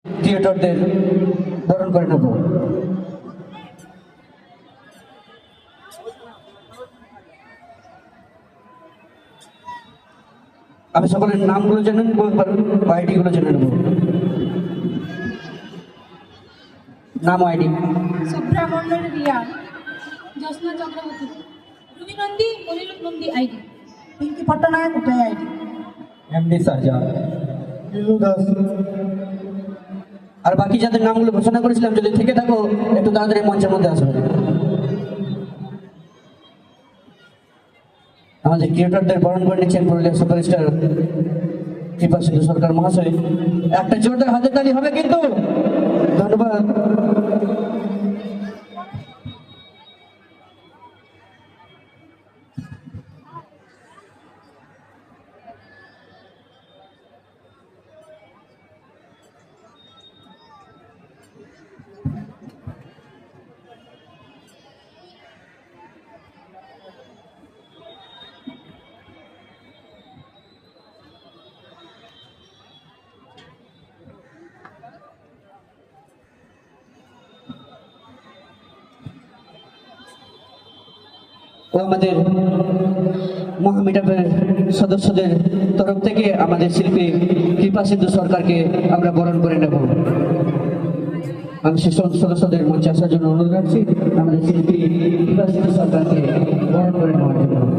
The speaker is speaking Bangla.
ক্রিয়েটরদের বরণ করে নেব। আমি সকলের নামগুলো জেনে নেব, আইডি গুলো জেনে নেব। নাম আইডি: শুভ্রা মন্ডল রিয়া, জ্যোৎস্না চক্রবর্তী, রুবি নন্দী, মনিরুল নন্দী আইডি, পিঙ্কি পট্টনায়ক উদয় আইডি, এমডি শাহজাহান, নীলু দাস। আর বাকি যাদের নামগুলো ঘোষণা করেছিলাম, যদি থেকে থাকো একটু তাড়াতাড়ি মঞ্চের মধ্যে আসবে। আমাদের ক্রিয়েটরদের বরণ করে নিচ্ছেন পুরুলিয়া সুপারস্টার কৃপাসিন্ধু সরকার মহাশয়। একটা জোরদার হাতের তালি হবে কিন্তু। ধন্যবাদ। ও আমাদের মহামিটাপের সদস্যদের তরফ থেকে আমাদের শিল্পী কৃপাসিন্ধু সরকারকে আমরা বরণ করে নেব। আমি সেই সদস্যদের মঞ্চে আসার জন্য অনুরোধ রাখছি, আমাদের শিল্পী কৃপাসিন্ধু সরকারকে বরণ করে নেওয়ার জন্য।